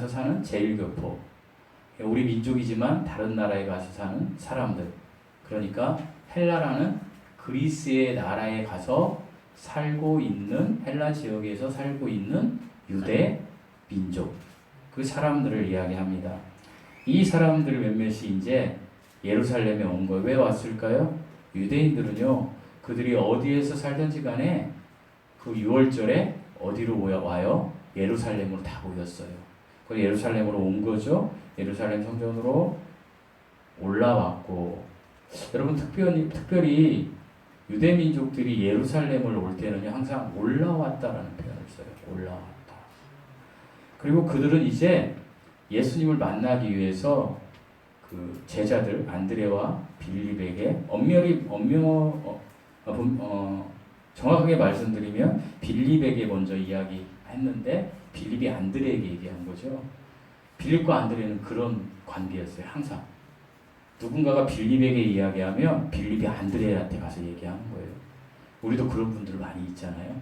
가서 사는 제1교포, 우리 민족이지만 다른 나라에 가서 사는 사람들, 그러니까 헬라라는 그리스의 나라에 가서 살고 있는, 헬라 지역에서 살고 있는 유대 민족, 그 사람들을 이야기합니다. 이 사람들 몇몇이 이제 예루살렘에 온 거예요. 왜 왔을까요? 유대인들은요, 그들이 어디에서 살든지 간에 그 6월절에 어디로 와요? 예루살렘으로 다 모였어요. 그 예루살렘으로 온 거죠. 예루살렘 성전으로 올라왔고, 여러분 특별히 유대 민족들이 예루살렘을 올 때는 항상 올라왔다라는 표현을 써요. 올라왔다. 그리고 그들은 이제 예수님을 만나기 위해서 그 제자들 안드레와 빌립에게 정확하게 말씀드리면 빌립에게 먼저 이야기했는데 빌립이 안드레에게 얘기한 거죠. 빌립과 안드레는 그런 관계였어요. 항상 누군가가 빌립에게 이야기하면 빌립이 안드레한테 가서 얘기하는 거예요. 우리도 그런 분들 많이 있잖아요.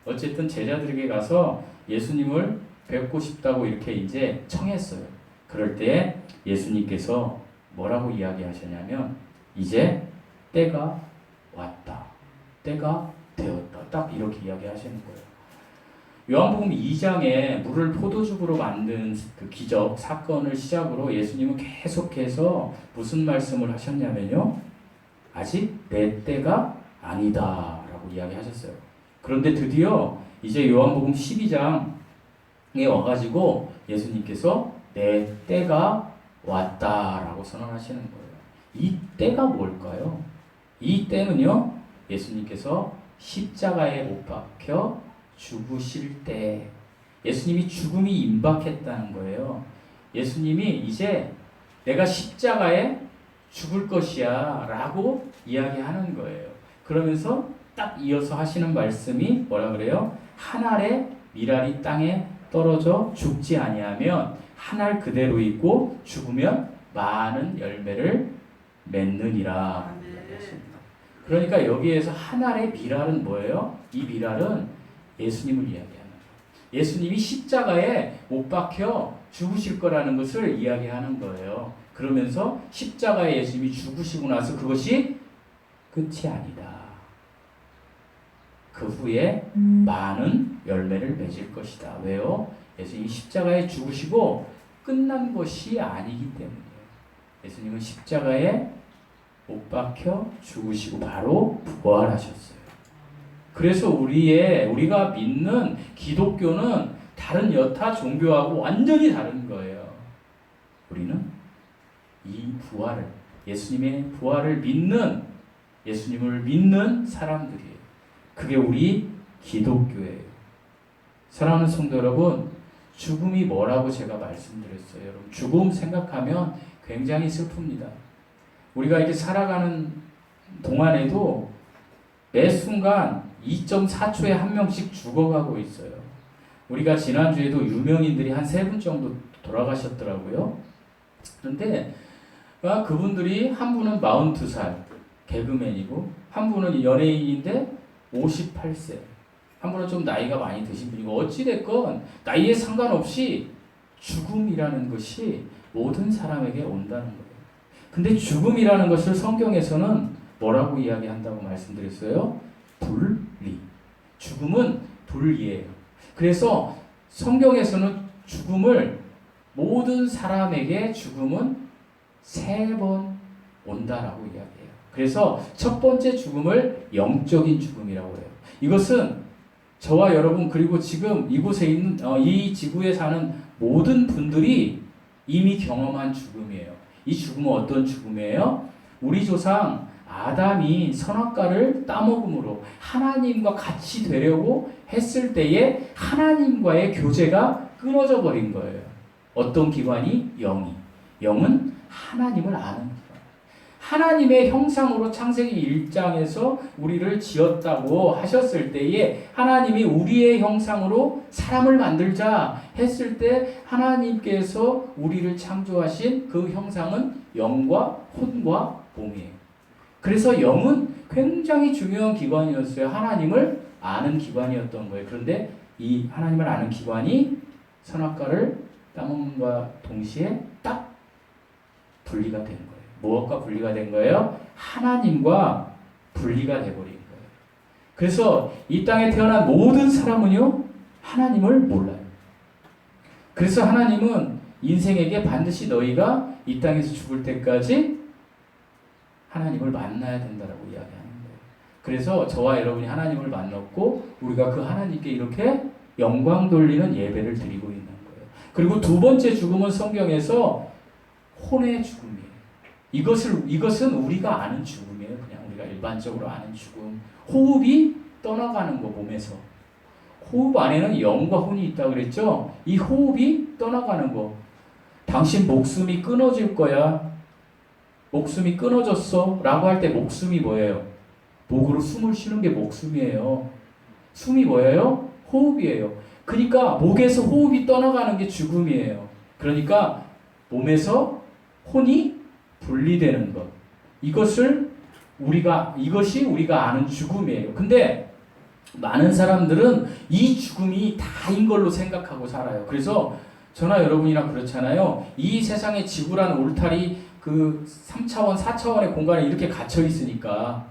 어쨌든 제자들에게 가서 예수님을 뵙고 싶다고 이렇게 이제 청했어요. 그럴 때 예수님께서 뭐라고 이야기하셨냐면 이제 때가 왔다. 때가 되었다. 딱 이렇게 이야기하시는 거예요. 요한복음 2장에 물을 포도주로 만든 그 기적 사건을 시작으로 예수님은 계속해서 무슨 말씀을 하셨냐면요. 아직 내 때가 아니다 라고 이야기하셨어요. 그런데 드디어 이제 요한복음 12장에 와가지고 예수님께서 내 때가 왔다라고 선언하시는 거예요. 이 때가 뭘까요? 이 때는요, 예수님께서 십자가에 못 박혀 죽으실 때, 예수님이 죽음이 임박했다는 거예요. 예수님이 이제 내가 십자가에 죽을 것이야 라고 이야기하는 거예요. 그러면서 딱 이어서 하시는 말씀이 뭐라 그래요? 한 알의 밀알이 땅에 떨어져 죽지 아니하면 한 알 그대로 있고 죽으면 많은 열매를 맺느니라. 그러니까 여기에서 한 알의 밀알은 뭐예요? 이 밀알은 예수님을 이야기하는 거예요. 예수님이 십자가에 못 박혀 죽으실 거라는 것을 이야기하는 거예요. 그러면서 십자가에 예수님이 죽으시고 나서 그것이 끝이 아니다. 그 후에 많은 열매를 맺을 것이다. 왜요? 예수님이 십자가에 죽으시고 끝난 것이 아니기 때문이에요. 예수님은 십자가에 못 박혀 죽으시고 바로 부활하셨어요. 그래서 우리가 믿는 기독교는 다른 여타 종교하고 완전히 다른 거예요. 우리는 이 부활을, 예수님의 부활을 믿는, 예수님을 믿는 사람들이에요. 그게 우리 기독교예요. 사랑하는 성도 여러분, 죽음이 뭐라고 제가 말씀드렸어요. 여러분, 죽음 생각하면 굉장히 슬픕니다. 우리가 이렇게 살아가는 동안에도 매 순간 2.4초에 한 명씩 죽어가고 있어요. 우리가 지난주에도 유명인들이 한 3분 정도 돌아가셨더라고요. 그런데 그분들이 한 분은 42살 개그맨이고, 한 분은 연예인인데 58세, 한 분은 좀 나이가 많이 드신 분이고, 어찌됐건 나이에 상관없이 죽음이라는 것이 모든 사람에게 온다는 거예요. 근데 죽음이라는 것을 성경에서는 뭐라고 이야기한다고 말씀드렸어요? 분리. 죽음은 분리예요. 그래서 성경에서는 죽음을, 모든 사람에게 죽음은 3번 온다라고 이야기해요. 그래서 첫 번째 죽음을 영적인 죽음이라고 해요. 이것은 저와 여러분, 그리고 지금 이곳에 있는 이 지구에 사는 모든 분들이 이미 경험한 죽음이에요. 이 죽음은 어떤 죽음이에요? 우리 조상 아담이 선악과를 따먹음으로 하나님과 같이 되려고 했을 때에 하나님과의 교제가 끊어져 버린 거예요. 어떤 기관이? 영이. 영은 하나님을 아는 기관. 하나님의 형상으로 창세기 1장에서 우리를 지었다고 하셨을 때에 하나님이 우리의 형상으로 사람을 만들자 했을 때 하나님께서 우리를 창조하신 그 형상은 영과 혼과 몸이에요. 그래서 영은 굉장히 중요한 기관이었어요. 하나님을 아는 기관이었던 거예요. 그런데 이 하나님을 아는 기관이 선악과를 따먹는 사건과 동시에 딱 분리가 된 거예요. 무엇과 분리가 된 거예요? 하나님과 분리가 돼버린 거예요. 그래서 이 땅에 태어난 모든 사람은요, 하나님을 몰라요. 그래서 하나님은 인생에게 반드시 너희가 이 땅에서 죽을 때까지 하나님을 만나야 된다라고 이야기하는 거예요. 그래서 저와 여러분이 하나님을 만났고 우리가 그 하나님께 이렇게 영광 돌리는 예배를 드리고 있는 거예요. 그리고 두 번째 죽음은 성경에서 혼의 죽음이에요. 이것은 우리가 아는 죽음이에요. 그냥 우리가 일반적으로 아는 죽음. 호흡이 떠나가는 거, 몸에서. 호흡 안에는 영과 혼이 있다고 그랬죠? 이 호흡이 떠나가는 거. 당신 목숨이 끊어질 거야. 목숨이 끊어졌어. 라고 할 때 목숨이 뭐예요? 목으로 숨을 쉬는 게 목숨이에요. 숨이 뭐예요? 호흡이에요. 그러니까 목에서 호흡이 떠나가는 게 죽음이에요. 그러니까 몸에서 혼이 분리되는 것. 이것이 우리가 아는 죽음이에요. 근데 많은 사람들은 이 죽음이 다인 걸로 생각하고 살아요. 그래서 저나 여러분이나 그렇잖아요. 이 세상에 지구라는 울타리 그 3차원, 4차원의 공간에 이렇게 갇혀 있으니까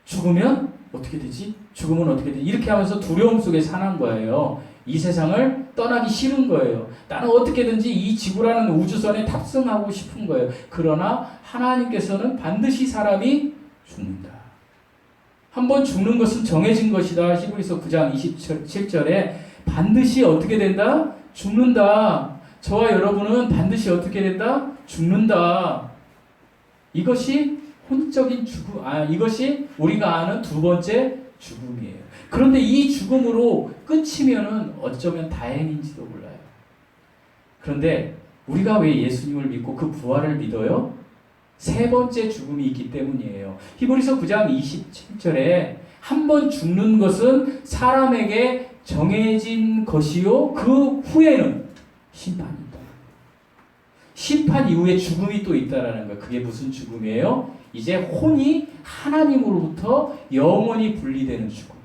죽으면 어떻게 되지? 죽으면 어떻게 되지? 이렇게 하면서 두려움 속에 사는 거예요. 이 세상을 떠나기 싫은 거예요. 나는 어떻게든지 이 지구라는 우주선에 탑승하고 싶은 거예요. 그러나 하나님께서는 반드시 사람이 죽는다. 한번 죽는 것은 정해진 것이다. 히브리서 9장 27절에 반드시 어떻게 된다? 죽는다. 저와 여러분은 반드시 어떻게 된다? 죽는다. 이것이 혼적인 죽음, 이것이 우리가 아는 두 번째 죽음이에요. 그런데 이 죽음으로 끝이면은 어쩌면 다행인지도 몰라요. 그런데 우리가 왜 예수님을 믿고 그 부활을 믿어요? 세 번째 죽음이 있기 때문이에요. 히브리서 9장 27절에 한 번 죽는 것은 사람에게 정해진 것이요 그 후에는 심판이 있다. 심판 이후에 죽음이 또 있다라는 거예요. 그게 무슨 죽음이에요? 이제 혼이 하나님으로부터 영원히 분리되는 죽음.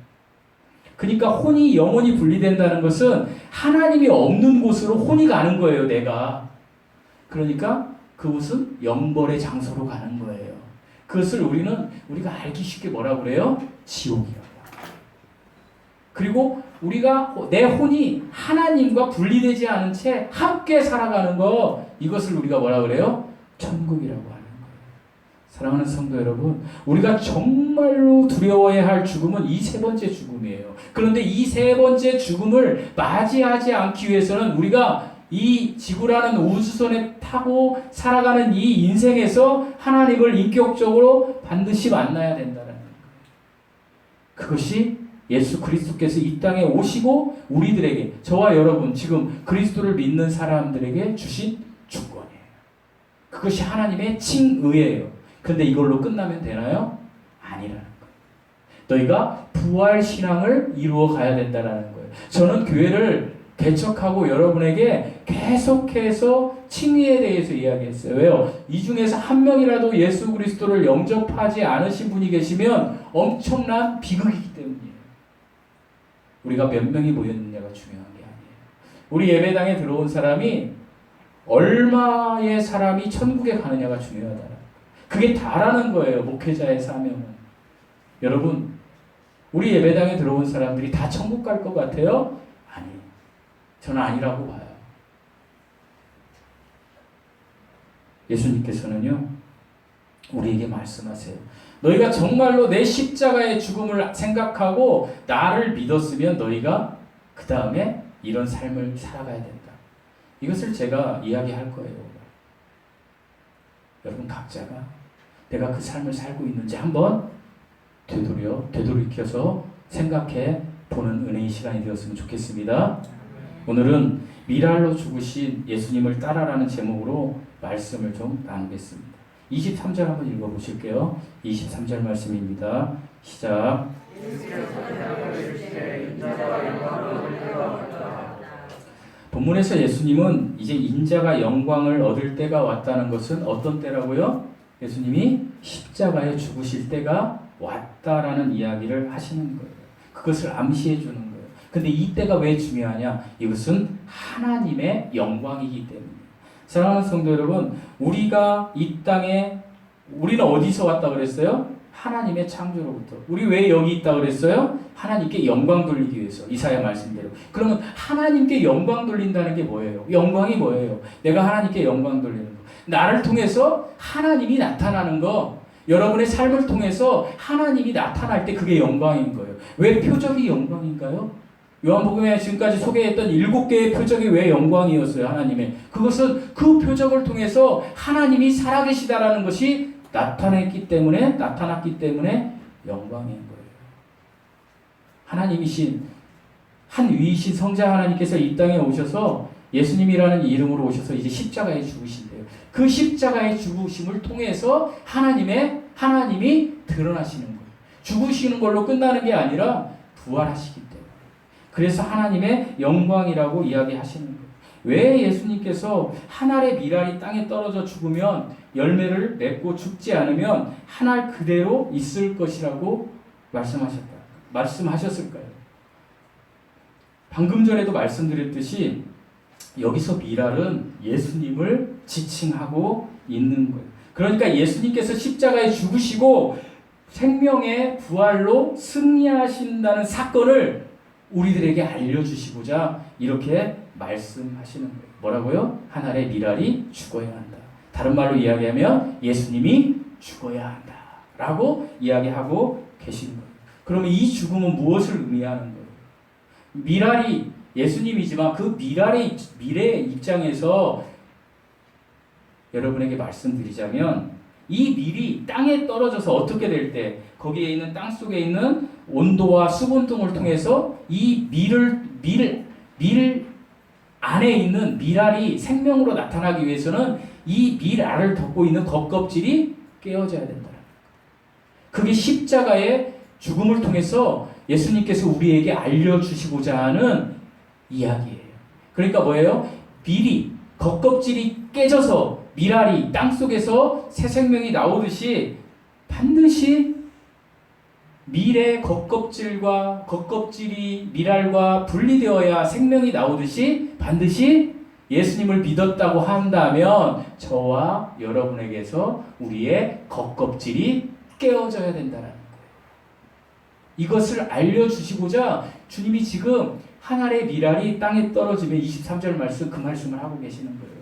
그러니까 혼이 영원히 분리된다는 것은 하나님이 없는 곳으로 혼이 가는 거예요, 내가. 그러니까 그곳은 영벌의 장소로 가는 거예요. 그것을 우리가 알기 쉽게 뭐라고 그래요? 지옥이라고. 그리고 내 혼이 하나님과 분리되지 않은 채 함께 살아가는 거, 이것을 우리가 뭐라고 그래요? 천국이라고 하는 거예요. 사랑하는 성도 여러분, 우리가 정말로 두려워해야 할 죽음은 이 세 번째 죽음이에요. 그런데 이 세 번째 죽음을 맞이하지 않기 위해서는 우리가 이 지구라는 우주선에 타고 살아가는 이 인생에서 하나님을 인격적으로 반드시 만나야 된다는 거예요. 그것이 예수 그리스도께서 이 땅에 오시고 우리들에게, 저와 여러분 지금 그리스도를 믿는 사람들에게 주신 주권이에요. 그것이 하나님의 칭의예요. 근데 이걸로 끝나면 되나요? 아니라는 거예요. 너희가 부활신앙을 이루어 가야 된다는 거예요. 저는 교회를 개척하고 여러분에게 계속해서 칭의에 대해서 이야기했어요. 왜요? 이 중에서 한 명이라도 예수 그리스도를 영접하지 않으신 분이 계시면 엄청난 비극이기 때문이에요. 우리가 몇 명이 모였느냐가 중요한 게 아니에요. 우리 예배당에 들어온 사람이 얼마의 사람이 천국에 가느냐가 중요하다. 그게 다라는 거예요. 목회자의 사명은. 여러분, 우리 예배당에 들어온 사람들이 다 천국 갈 것 같아요? 아니에요. 저는 아니라고 봐요. 예수님께서는요, 우리에게 말씀하세요. 너희가 정말로 내 십자가의 죽음을 생각하고 나를 믿었으면 너희가 그 다음에 이런 삶을 살아가야 된다. 이것을 제가 이야기할 거예요. 여러분 각자가 내가 그 삶을 살고 있는지 한번 되돌이켜서 생각해 보는 은혜의 시간이 되었으면 좋겠습니다. 오늘은 미랄로 죽으신 예수님을 따라라는 제목으로 말씀을 좀 나누겠습니다. 23절 한번 읽어보실게요. 23절 말씀입니다. 시작. 본문에서 예수님은 이제 인자가 영광을 얻을 때가 왔다는 것은 어떤 때라고요? 예수님이 십자가에 죽으실 때가 왔다라는 이야기를 하시는 거예요. 그것을 암시해 주는 거예요. 근데 이때가 왜 중요하냐? 이것은 하나님의 영광이기 때문이에요. 사랑하는 성도 여러분, 우리가 이 땅에 우리는 어디서 왔다 그랬어요? 하나님의 창조로부터. 우리 왜 여기 있다 그랬어요? 하나님께 영광 돌리기 위해서. 이사야 말씀대로. 그러면 하나님께 영광 돌린다는 게 뭐예요? 영광이 뭐예요? 내가 하나님께 영광 돌리는 거. 나를 통해서 하나님이 나타나는 거. 여러분의 삶을 통해서 하나님이 나타날 때 그게 영광인 거예요. 왜 표적이 영광인가요? 요한복음에 지금까지 소개했던 7개의 표적이 왜 영광이었어요? 하나님의. 그것은 그 표적을 통해서 하나님이 살아계시다라는 것이 나타났기 때문에 영광인 거예요. 하나님이신 한 위이신 성자 하나님께서 이 땅에 오셔서 예수님이라는 이름으로 오셔서 이제 십자가에 죽으신대요. 그 십자가의 죽으심을 통해서 하나님이 드러나시는 거예요. 죽으시는 걸로 끝나는 게 아니라 부활하시기 때문에. 그래서 하나님의 영광이라고 이야기하시는 거예요. 왜 예수님께서 한 알의 밀알이 땅에 떨어져 죽으면 열매를 맺고 죽지 않으면 한 알 그대로 있을 것이라고 말씀하셨을까요? 방금 전에도 말씀드렸듯이 여기서 밀알은 예수님을 지칭하고 있는 거예요. 그러니까 예수님께서 십자가에 죽으시고 생명의 부활로 승리하신다는 사건을 우리들에게 알려주시고자 이렇게 말씀하시는 거예요. 뭐라고요? 한 알의 밀알이 죽어야 한다. 다른 말로 이야기하면 예수님이 죽어야 한다 라고 이야기하고 계신 거예요. 그러면 이 죽음은 무엇을 의미하는 거예요? 밀알이 예수님이지만 그 밀의 입장에서 여러분에게 말씀드리자면 이 밀이 땅에 떨어져서 어떻게 될 때 거기에 있는 땅 속에 있는 온도와 수분 등을 통해서 이 밀 안에 있는 밀알이 생명으로 나타나기 위해서는 이 밀알을 덮고 있는 겉껍질이 깨어져야 된다. 그게 십자가의 죽음을 통해서 예수님께서 우리에게 알려주시고자 하는 이야기예요. 그러니까 뭐예요? 겉껍질이 깨져서 밀알이 땅속에서 새 생명이 나오듯이 반드시 밀의 겉껍질이 밀알과 분리되어야 생명이 나오듯이 반드시 예수님을 믿었다고 한다면 저와 여러분에게서 우리의 겉껍질이 깨어져야 된다는 거예요. 이것을 알려주시고자 주님이 지금 한 알의 밀알이 땅에 떨어지면 23절 말씀 그 말씀을 하고 계시는 거예요.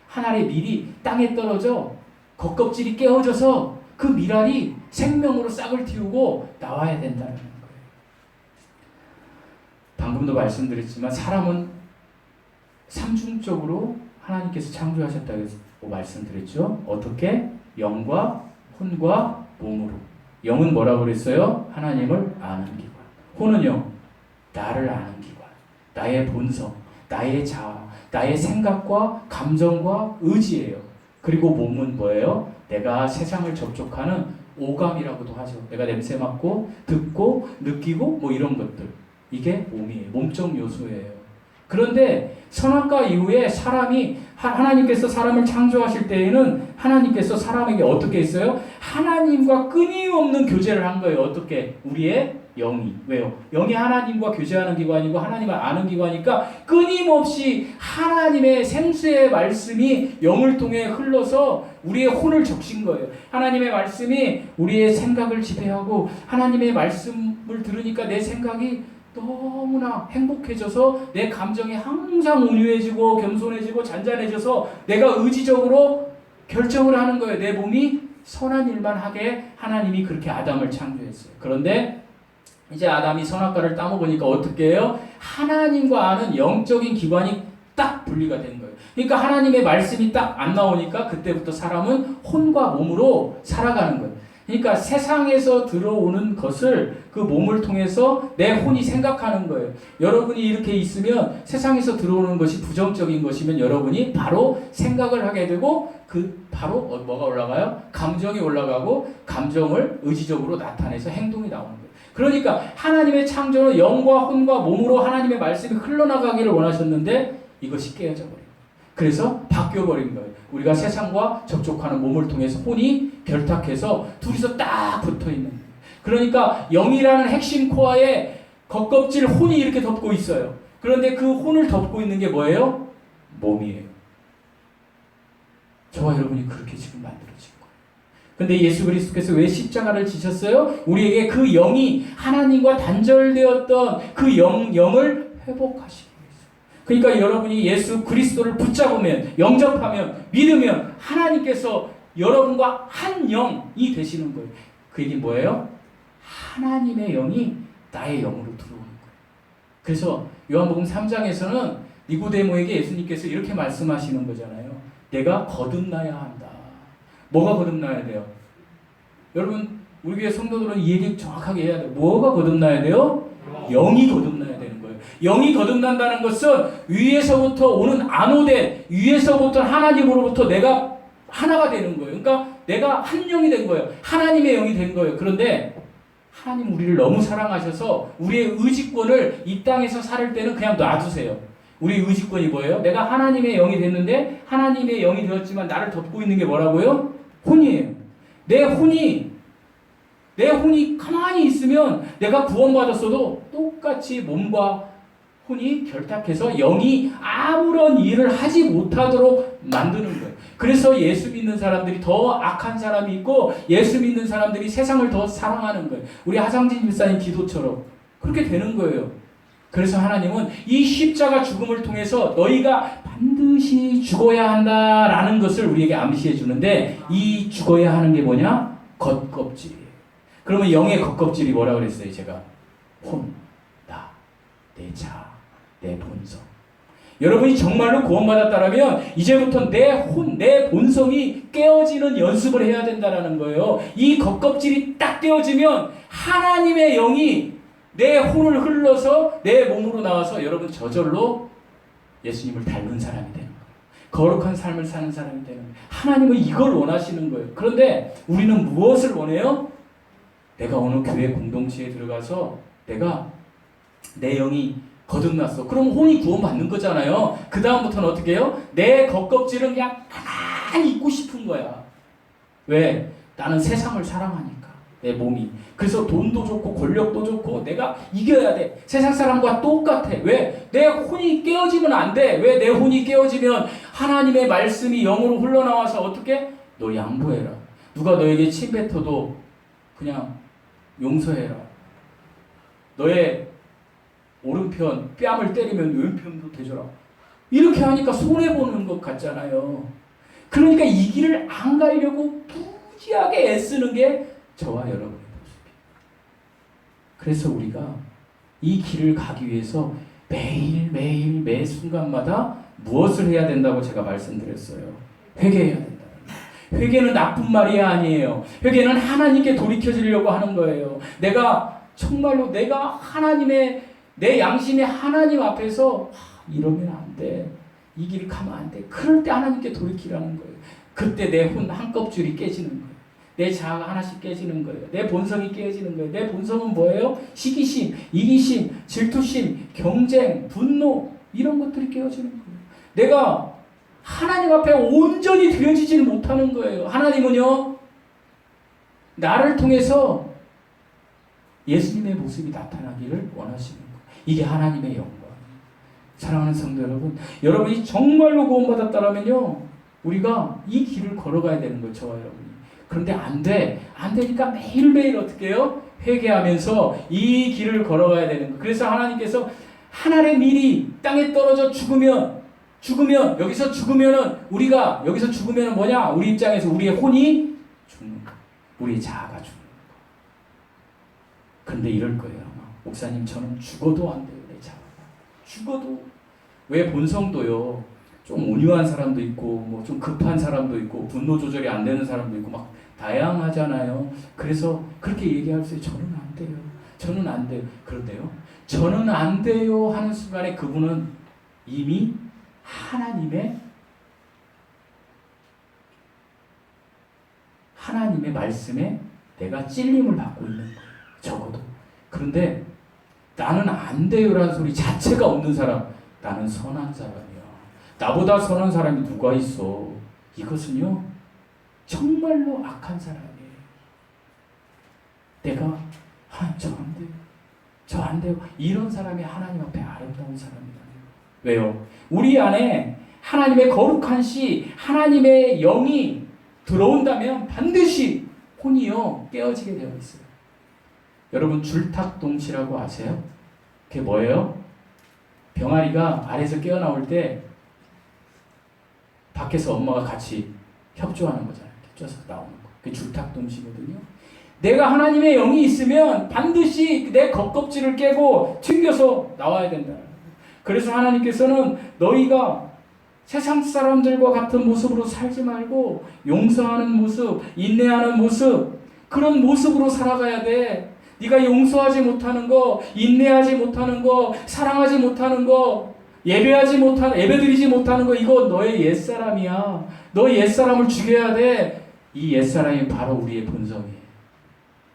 한 알의 밀이 땅에 떨어져 겉껍질이 깨어져서 그 밀알이 생명으로 싹을 틔우고 나와야 된다는 거예요. 방금도 말씀드렸지만 사람은 삼중적으로 하나님께서 창조하셨다고 말씀드렸죠. 어떻게? 영과 혼과 몸으로. 영은 뭐라고 그랬어요? 하나님을 아는 기관. 혼은요? 나를 아는 기관. 나의 본성, 나의 자아, 나의 생각과 감정과 의지예요. 그리고 몸은 뭐예요? 내가 세상을 접촉하는 오감이라고도 하죠. 내가 냄새 맡고 듣고 느끼고 뭐 이런 것들. 이게 몸이에요. 몸적 요소예요. 그런데 선악과 이후에 하나님께서 사람을 창조하실 때에는 하나님께서 사람에게 어떻게 했어요? 하나님과 끊임없는 교제를 한 거예요. 어떻게? 우리의 영이. 왜요? 영이 하나님과 교제하는 기관이고 하나님을 아는 기관이니까 끊임없이 하나님의 생수의 말씀이 영을 통해 흘러서 우리의 혼을 적신 거예요. 하나님의 말씀이 우리의 생각을 지배하고 하나님의 말씀을 들으니까 내 생각이 너무나 행복해져서 내 감정이 항상 온유해지고 겸손해지고 잔잔해져서 내가 의지적으로 결정을 하는 거예요. 내 몸이 선한 일만 하게 하나님이 그렇게 아담을 창조했어요. 그런데 이제 아담이 선악과를 따먹으니까 어떻게 해요? 하나님과 아는 영적인 기관이 딱 분리가 된 거예요. 그러니까 하나님의 말씀이 딱 안 나오니까 그때부터 사람은 혼과 몸으로 살아가는 거예요. 그러니까 세상에서 들어오는 것을 그 몸을 통해서 내 혼이 생각하는 거예요. 여러분이 이렇게 있으면 세상에서 들어오는 것이 부정적인 것이면 여러분이 바로 생각을 하게 되고 바로 뭐가 올라가요? 감정이 올라가고 감정을 의지적으로 나타내서 행동이 나오는 거예요. 그러니까 하나님의 창조는 영과 혼과 몸으로 하나님의 말씀이 흘러나가기를 원하셨는데 이것이 깨어져 버린 거예요. 그래서 바뀌어버린 거예요. 우리가 세상과 접촉하는 몸을 통해서 혼이 결탁해서 둘이서 딱 붙어있는 거예요. 그러니까 영이라는 핵심 코어에 겉껍질 혼이 이렇게 덮고 있어요. 그런데 그 혼을 덮고 있는 게 뭐예요? 몸이에요. 저와 여러분이 그렇게 지금 만들어진 거예요. 근데 예수 그리스도께서 왜 십자가를 지셨어요? 우리에게 그 영이 하나님과 단절되었던 그 영을 회복하시기 위해서. 그러니까 여러분이 예수 그리스도를 붙잡으면, 영접하면, 믿으면 하나님께서 여러분과 한 영이 되시는 거예요. 그 얘기 뭐예요? 하나님의 영이 나의 영으로 들어오는 거예요. 그래서 요한복음 3장에서는 니고데모에게 예수님께서 이렇게 말씀하시는 거잖아요. 내가 거듭나야 한다. 뭐가 거듭나야 돼요? 여러분, 우리 교회 성도들은 이 얘기 정확하게 해야 돼요. 뭐가 거듭나야 돼요? 영이 거듭나야 되는 거예요. 영이 거듭난다는 것은 위에서부터 오는 안오된, 위에서부터 하나님으로부터 내가 하나가 되는 거예요. 그러니까 내가 한 영이 된 거예요. 하나님의 영이 된 거예요. 그런데 하나님 우리를 너무 사랑하셔서 우리의 의지권을 이 땅에서 살 때는 그냥 놔두세요. 우리 의지권이 뭐예요? 내가 하나님의 영이 됐는데 하나님의 영이 되었지만 나를 덮고 있는 게 뭐라고요? 혼이에요. 내 혼이 가만히 있으면 내가 구원받았어도 똑같이 몸과 혼이 결탁해서 영이 아무런 일을 하지 못하도록 만드는 거예요. 그래서 예수 믿는 사람들이 더 악한 사람이 있고 예수 믿는 사람들이 세상을 더 사랑하는 거예요. 우리 하상진 집사님 기도처럼 그렇게 되는 거예요. 그래서 하나님은 이 십자가 죽음을 통해서 너희가 반드시 죽어야 한다라는 것을 우리에게 암시해 주는데 이 죽어야 하는 게 뭐냐? 겉껍질이에요. 그러면 영의 겉껍질이 뭐라고 그랬어요? 제가 혼, 나, 내 자, 내 본성. 여러분이 정말로 구원받았다라면 이제부터 내 혼, 내 본성이 깨어지는 연습을 해야 된다는 거예요. 이 겉껍질이 딱 깨어지면 하나님의 영이 내 혼을 흘러서 내 몸으로 나와서 여러분 저절로 예수님을 닮은 사람이 되는 거예요. 거룩한 삶을 사는 사람이 되는 거예요. 하나님은 이걸 원하시는 거예요. 그런데 우리는 무엇을 원해요? 내가 어느 교회 공동체에 들어가서 내가 내 영이 거듭났어. 그럼 혼이 구원받는 거잖아요. 그 다음부터는 어떻게 해요? 내 겉껍질은 그냥 가만히 있고 싶은 거야. 왜? 나는 세상을 사랑하니까. 내 몸이. 그래서 돈도 좋고 권력도 좋고 내가 이겨야 돼. 세상 사람과 똑같아. 왜? 내 혼이 깨어지면 안 돼. 왜 내 혼이 깨어지면 하나님의 말씀이 영으로 흘러나와서 어떻게? 너 양보해라. 누가 너에게 침 뱉어도 그냥 용서해라. 너의 오른편 뺨을 때리면 왼편도 대줘라. 이렇게 하니까 손해보는 것 같잖아요. 그러니까 이 길을 안 가려고 부지하게 애쓰는 게 저와 여러분의 모습이에요. 그래서 우리가 이 길을 가기 위해서 매일매일 매 순간마다 무엇을 해야 된다고 제가 말씀드렸어요. 회개해야 된다. 회개는 나쁜 말이 아니에요. 회개는 하나님께 돌이켜지려고 하는 거예요. 내가 정말로 내가 하나님의 내 양심의 하나님 앞에서 이러면 안 돼. 이 길 가면 안 돼. 그럴 때 하나님께 돌이키라는 거예요. 그때 내 혼 한 껍질이 깨지는 거예요. 내 자아가 하나씩 깨지는 거예요. 내 본성이 깨지는 거예요. 내 본성은 뭐예요? 시기심, 이기심, 질투심, 경쟁, 분노 이런 것들이 깨어지는 거예요. 내가 하나님 앞에 온전히 드려지지를 못하는 거예요. 하나님은요. 나를 통해서 예수님의 모습이 나타나기를 원하시는 거예요. 이게 하나님의 영광. 사랑하는 성도 여러분, 여러분이 정말로 구원받았다라면요, 우리가 이 길을 걸어가야 되는 거예요, 저와 여러분이. 그런데 안 돼. 안 되니까 매일매일 어떻게 해요? 회개하면서 이 길을 걸어가야 되는 거예요. 그래서 하나님께서 한 알의 밀이 땅에 떨어져 죽으면 여기서 죽으면은 우리가 여기서 죽으면은 뭐냐? 우리 입장에서 우리의 혼이 죽는 거, 우리의 자아가 죽는 거. 그런데 이럴 거예요. 목사님 저는 죽어도 안 돼요. 내 자아가 죽어도. 왜 본성도요. 좀 온유한 사람도 있고 뭐 좀 급한 사람도 있고 분노 조절이 안 되는 사람도 있고 막 다양하잖아요. 그래서 그렇게 얘기할 수 있어요. 저는 안 돼요. 저는 안 돼요. 그런데요. 저는 안 돼요 하는 순간에 그분은 이미 하나님의 말씀에 내가 찔림을 받고 있는 거예요. 적어도. 그런데 나는 안 돼요라는 소리 자체가 없는 사람, 나는 선한 사람이야. 나보다 선한 사람이 누가 있어. 이것은요 정말로 악한 사람이에요. 내가 저 안 돼요. 저 안 돼요. 이런 사람이 하나님 앞에 아름다운 사람이다. 왜요? 우리 안에 하나님의 거룩한 시, 하나님의 영이 들어온다면 반드시 혼이요 깨어지게 되어 있어요. 여러분 줄탁동치라고 아세요? 그게 뭐예요? 병아리가 알에서 깨어나올 때 밖에서 엄마가 같이 협조하는 거잖아요. 쪄서 나오는 거. 그게 줄탁동치거든요. 내가 하나님의 영이 있으면 반드시 내 겉껍질을 깨고 튕겨서 나와야 된다. 그래서 하나님께서는 너희가 세상 사람들과 같은 모습으로 살지 말고 용서하는 모습, 인내하는 모습, 그런 모습으로 살아가야 돼. 네가 용서하지 못하는 거, 인내하지 못하는 거, 사랑하지 못하는 거, 예배드리지 못하는 거, 이거 너의 옛사람이야. 너의 옛사람을 죽여야 돼. 이 옛사람이 바로 우리의 본성이에요.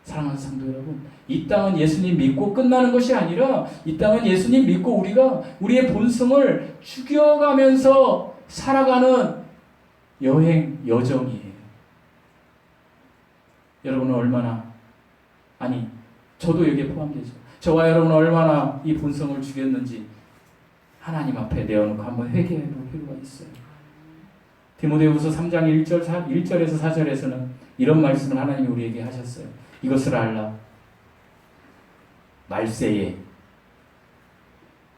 사랑하는 성도 여러분, 이 땅은 예수님 믿고 끝나는 것이 아니라 이 땅은 예수님 믿고 우리가 우리의 본성을 죽여가면서 살아가는 여정이에요. 여러분은 얼마나, 아니 저도 여기에 포함되죠. 저와 여러분은 얼마나 이 본성을 죽였는지 하나님 앞에 내어놓고 한번 회개할 필요가 있어요. 디모데후서 3장 1절에서 4절에서는 이런 말씀을 하나님이 우리에게 하셨어요. 이것을 알라. 말세에,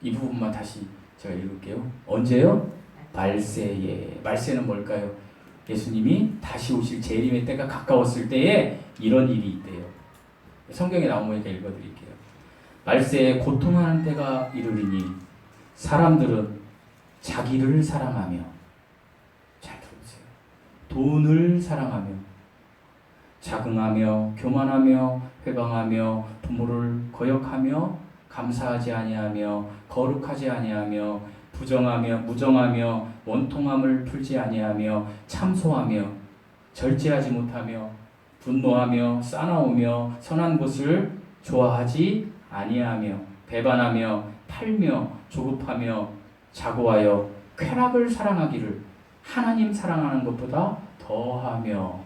이 부분만 다시 제가 읽을게요. 언제요? 말세에. 말세는 뭘까요? 예수님이 다시 오실 재림의 때가 가까웠을 때에 이런 일이 있대요. 성경에 나오니까 읽어드릴게요. 말세에 고통하는 때가 이르리니 사람들은 자기를 사랑하며, 잘 들어보세요, 돈을 사랑하며 자긍하며 교만하며 회방하며 부모를 거역하며 감사하지 아니하며 거룩하지 아니하며 무정하며 원통함을 풀지 아니하며 참소하며 절제하지 못하며 분노하며 싸나우며 선한 것을 좋아하지 아니하며 배반하며 팔며 조급하며 자고하여 쾌락을 사랑하기를 하나님 사랑하는 것보다 더하며.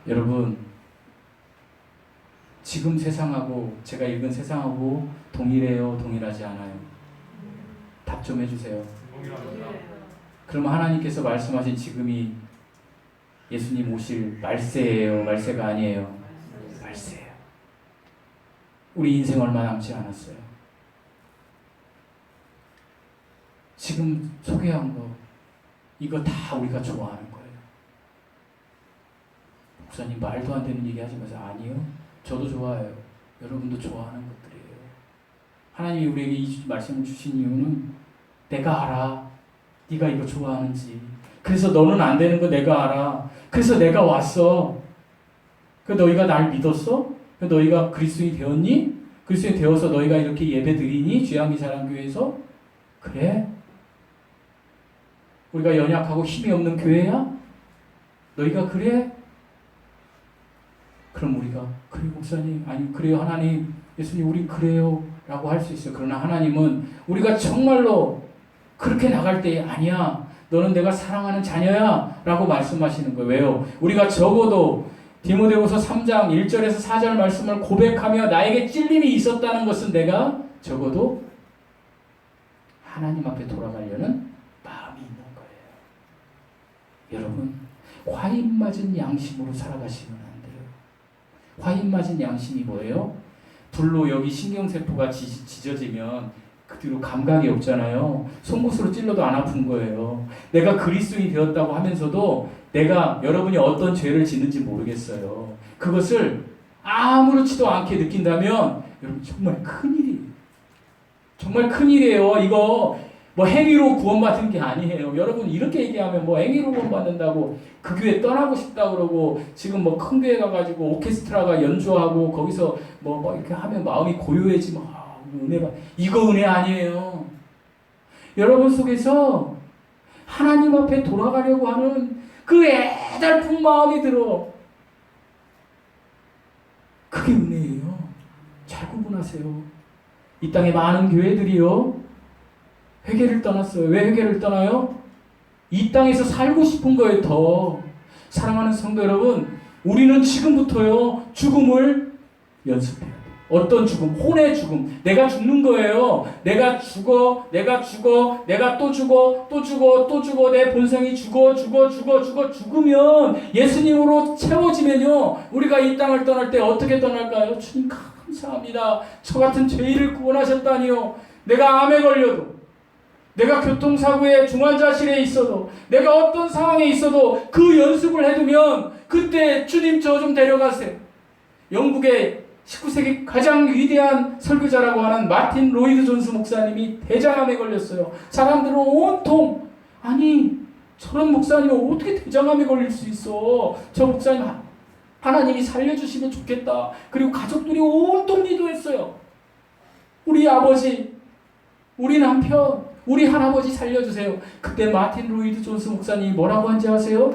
여러분, 지금 세상하고 제가 읽은 세상하고 동일해요? 동일하지 않아요? 답 좀 해주세요. 그러면 하나님께서 말씀하신 지금이 예수님 오실 말세예요? 말세가 아니에요? 말세예요. 우리 인생 얼마 남지 않았어요. 지금 소개한 거 이거 다 우리가 좋아하는 거예요. 목사님 말도 안 되는 얘기 하지 마세요. 아니요. 저도 좋아해요. 여러분도 좋아하는 것들이에요. 하나님이 우리에게 이 말씀을 주신 이유는 내가 알아. 네가 이거 좋아하는지. 그래서 너는 안 되는 거 내가 알아. 그래서 내가 왔어. 그 너희가 날 믿었어? 그 너희가 그리스도인이 되었니? 그리스도인이 되어서 너희가 이렇게 예배 드리니? 주양기사랑교회에서? 그래? 우리가 연약하고 힘이 없는 교회야? 너희가 그래? 그럼 우리가 그래 목사님, 아니 그래요 하나님, 예수님 우린 그래요 라고 할 수 있어요. 그러나 하나님은 우리가 정말로 그렇게 나갈 때 아니야, 너는 내가 사랑하는 자녀야 라고 말씀하시는 거예요. 왜요? 우리가 적어도 디모데후서 3장 1절에서 4절 말씀을 고백하며 나에게 찔림이 있었다는 것은 내가 적어도 하나님 앞에 돌아가려는 마음이 있는 거예요. 여러분, 화인 맞은 양심으로 살아가시면 안 돼요. 화인 맞은 양심이 뭐예요? 불로 여기 신경세포가 찢어지면 그 뒤로 감각이 없잖아요. 송곳으로 찔러도 안 아픈 거예요. 내가 그리스도인이 되었다고 하면서도 내가 여러분이 어떤 죄를 짓는지 모르겠어요. 그것을 아무렇지도 않게 느낀다면 여러분 정말 큰일이에요. 정말 큰일이에요. 이거 뭐 행위로 구원받은 게 아니에요. 여러분 이렇게 얘기하면 뭐 행위로 구원받는다고 그 교회 떠나고 싶다 그러고 지금 뭐 큰 교회 가가지고 오케스트라가 연주하고 거기서 뭐 이렇게 하면 마음이 고요해지면 은혜 받, 이거 은혜 아니에요. 여러분 속에서 하나님 앞에 돌아가려고 하는 그 애달픈 마음이 들어. 그게 은혜예요. 잘 구분하세요. 이 땅에 많은 교회들이요 회개를 떠났어요. 왜 회개를 떠나요? 이 땅에서 살고 싶은 거예요. 더 사랑하는 성도 여러분, 우리는 지금부터요 죽음을 연습해야 돼. 어떤 죽음? 혼의 죽음. 내가 죽는 거예요. 내가 죽어, 내가 죽어, 내가 또 죽어, 또 죽어, 또 죽어. 내 본성이 죽으면 예수님으로 채워지면요. 우리가 이 땅을 떠날 때 어떻게 떠날까요? 주님 감사합니다. 저 같은 죄인을 구원하셨다니요. 내가 암에 걸려도, 내가 교통사고에 중환자실에 있어도, 내가 어떤 상황에 있어도 그 연습을 해두면 그때 주님 저 좀 데려가세요. 영국의 19세기 가장 위대한 설교자라고 하는 마틴 로이드 존스 목사님이 대장암에 걸렸어요. 사람들은 온통 아니 저런 목사님은 어떻게 대장암에 걸릴 수 있어. 저 목사님 하나님이 살려주시면 좋겠다. 그리고 가족들이 온통 기도했어요. 우리 아버지, 우리 남편, 우리 할아버지 살려주세요. 그때 마틴 로이드 존스 목사님이 뭐라고 한지 아세요?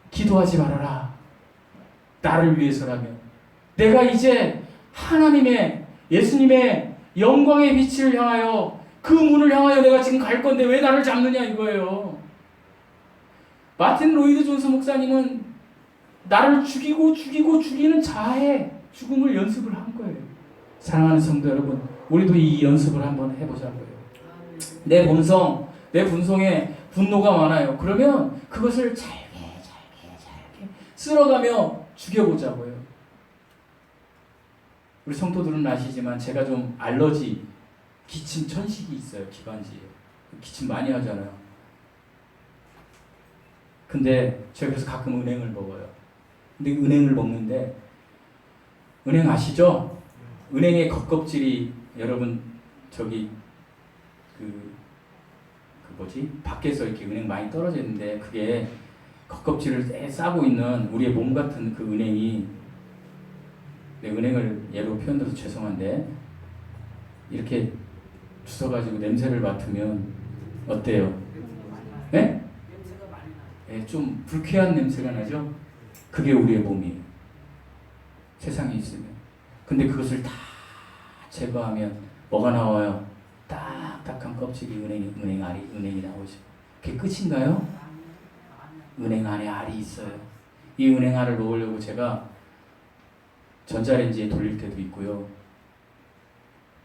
기도하지 말아라. 나를 위해서라면. 내가 이제 하나님의 예수님의 영광의 빛을 향하여 그 문을 향하여 내가 지금 갈 건데 왜 나를 잡느냐 이거예요. 마틴 로이드 존스 목사님은 나를 죽이는 자아의 죽음을 연습을 한 거예요. 사랑하는 성도 여러분, 우리도 이 연습을 한번 해보자고요. 내 본성에 분노가 많아요. 그러면 그것을 잘게 쓸어가며 죽여보자고요. 우리 성도들은 아시지만 제가 좀 알러지, 기침 천식이 있어요. 기관지에. 기침 많이 하잖아요. 근데 제가 그래서 가끔 은행을 먹어요. 근데 은행을 먹는데 은행 아시죠? 은행의 겉껍질이 여러분 저기 밖에서 이렇게 은행 많이 떨어져 있는데 그게 겉껍질을 싸고 있는 우리의 몸 같은 그 은행이 은행을 예로 표현해서 죄송한데 이렇게 주워가지고 냄새를 맡으면 어때요? 네? 네, 좀 불쾌한 냄새가 나죠? 그게 우리의 몸이에요. 세상에 있으면. 근데 그것을 다 제거하면 뭐가 나와요? 딱딱한 껍질이 은행이 나오죠. 그게 끝인가요? 은행 안에 알이 있어요. 이 은행 알을 놓으려고 제가 전자레인지에 돌릴 때도 있고요.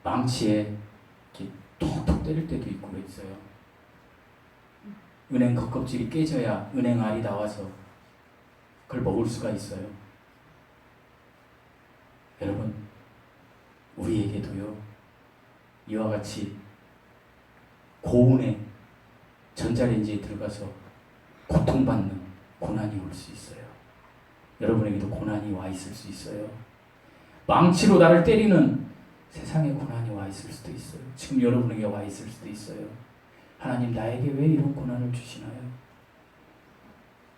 망치에 이렇게 톡톡 때릴 때도 있고 그랬어요. 은행 겉껍질이 깨져야 은행 알이 나와서 그걸 먹을 수가 있어요. 여러분, 우리에게도요, 이와 같이 고운의 전자레인지에 들어가서 고통받는 고난이 올 수 있어요. 여러분에게도 고난이 와 있을 수 있어요. 망치로 나를 때리는 세상에 고난이 와 있을 수도 있어요. 지금 여러분에게 와 있을 수도 있어요. 하나님 나에게 왜 이런 고난을 주시나요?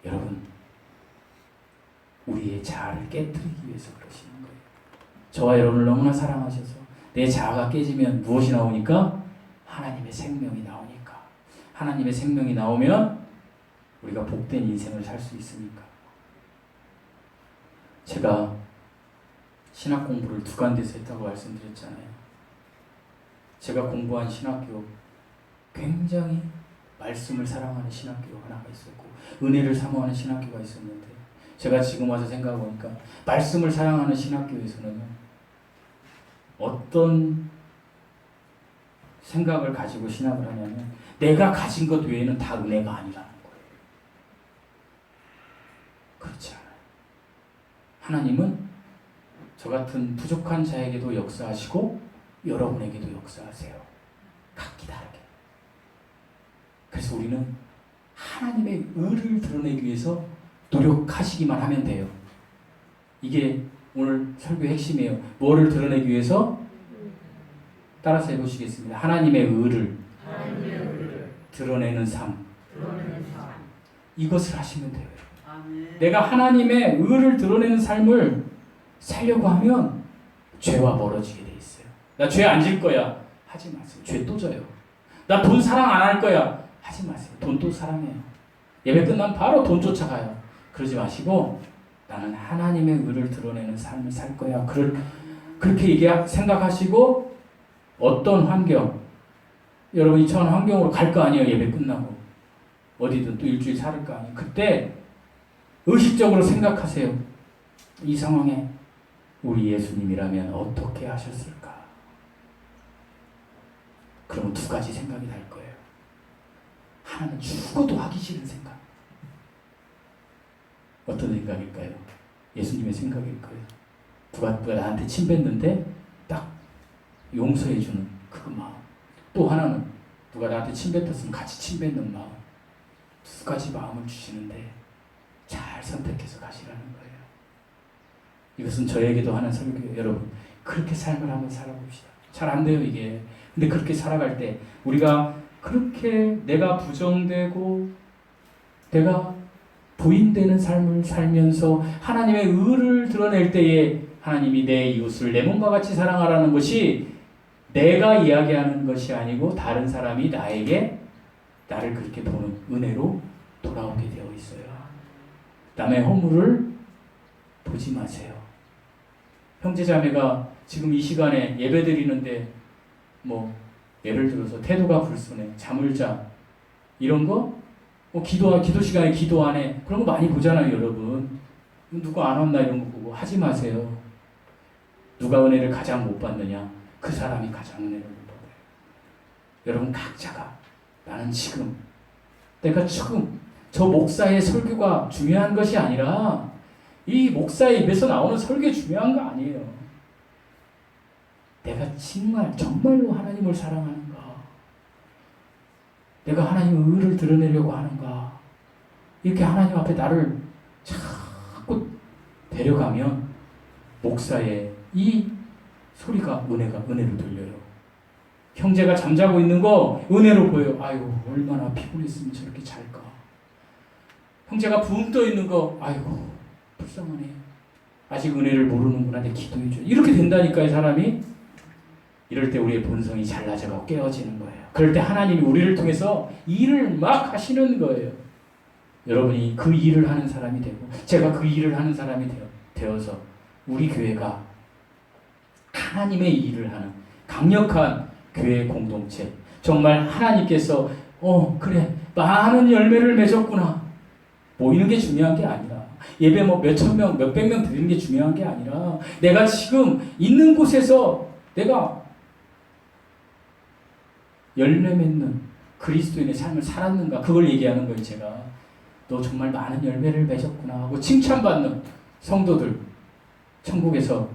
여러분, 우리의 자아를 깨뜨리기 위해서 그러시는 거예요. 저와 여러분을 너무나 사랑하셔서 내 자아가 깨지면 무엇이 나오니까? 하나님의 생명이 나오니까. 하나님의 생명이 나오면 우리가 복된 인생을 살 수 있으니까. 제가 신학 공부를 두 군데서 했다고 말씀드렸잖아요. 제가 공부한 신학교 굉장히 말씀을 사랑하는 신학교가 하나가 있었고 은혜를 사모하는 신학교가 있었는데 제가 지금 와서 생각해보니까 말씀을 사랑하는 신학교에서는 어떤 생각을 가지고 신학을 하냐면 내가 가진 것 외에는 다 은혜가 아니라는 거예요. 그렇지 않아요. 하나님은 저 같은 부족한 자에게도 역사하시고 여러분에게도 역사하세요. 각기 다르게. 그래서 우리는 하나님의 의를 드러내기 위해서 노력하시기만 하면 돼요. 이게 오늘 설교의 핵심이에요. 뭐를 드러내기 위해서? 따라서 해보시겠습니다. 하나님의 의를 드러내는 삶. 이것을 하시면 돼요. 내가 하나님의 의를 드러내는 삶을 살려고 하면 죄와 멀어지게 돼 있어요. 나 죄 안 질 거야. 하지 마세요. 죄 또 져요. 나 돈 사랑 안 할 거야. 하지 마세요. 돈 또 사랑해요. 예배 끝나면 바로 돈 쫓아가요. 그러지 마시고 나는 하나님의 의를 드러내는 삶을 살 거야. 그렇게 생각하시고 어떤 환경, 여러분이 처한 환경으로 갈 거 아니에요. 예배 끝나고 어디든 또 일주일 살을 거 아니에요. 그때 의식적으로 생각하세요. 이 상황에 우리 예수님이라면 어떻게 하셨을까? 그러면 두 가지 생각이 날 거예요. 하나는 죽어도 하기 싫은 생각. 어떤 생각일까요? 예수님의 생각일 거예요. 누가 나한테 침 뱉는데 딱 용서해주는 그 마음. 또 하나는 누가 나한테 침 뱉었으면 같이 침 뱉는 마음. 두 가지 마음을 주시는데 잘 선택해서 가시라는 거예요. 이것은 저에게도 하는 설교예요. 여러분, 그렇게 삶을 한번 살아봅시다. 잘 안 돼요, 이게. 근데 그렇게 살아갈 때 우리가 그렇게 내가 부정되고 내가 부인되는 삶을 살면서 하나님의 의를 드러낼 때에 하나님이 내 이웃을 내 몸과 같이 사랑하라는 것이 내가 이야기하는 것이 아니고 다른 사람이 나를 그렇게 보는 은혜로 돌아오게 되어 있어요. 남의 허물을 보지 마세요. 형제자매가 지금 이 시간에 예배 드리는데 예를 들어서 태도가 불순해, 잠을 자, 이런 거 기도 시간에 기도 안 해. 그런 거 많이 보잖아요, 여러분. 누구 안 왔나 이런 거 보고 하지 마세요. 누가 은혜를 가장 못 받느냐? 그 사람이 가장 은혜를 못 받아요. 여러분 각자가 내가 지금 저 목사의 설교가 중요한 것이 아니라 이 목사의 입에서 나오는 설교 중요한 거 아니에요. 내가 정말로 하나님을 사랑하는가? 내가 하나님의 의를 드러내려고 하는가? 이렇게 하나님 앞에 나를 자꾸 데려가면 목사의 이 소리가 은혜로 들려요. 형제가 잠자고 있는 거 은혜로 보여요. 아이고 얼마나 피곤했으면 저렇게 잘까. 형제가 붕 떠 있는 거 아이고 불쌍하네. 아직 은혜를 모르는구나. 내 기도해줘. 이렇게 된다니까요, 사람이. 이럴 때 우리의 본성이 잘라져가 깨어지는 거예요. 그럴 때 하나님이 우리를 통해서 일을 막 하시는 거예요. 여러분이 그 일을 하는 사람이 되고 제가 그 일을 하는 사람이 되어서 우리 교회가 하나님의 일을 하는 강력한 교회 공동체, 정말 하나님께서 그래 많은 열매를 맺었구나, 모이는 게 중요한 게 아니라 예배 몇천 명, 몇백 명 드리는 게 중요한 게 아니라 내가 지금 있는 곳에서 내가 열매 맺는 그리스도인의 삶을 살았는가, 그걸 얘기하는 거예요. 제가 너 정말 많은 열매를 맺었구나 하고 칭찬받는 성도들 천국에서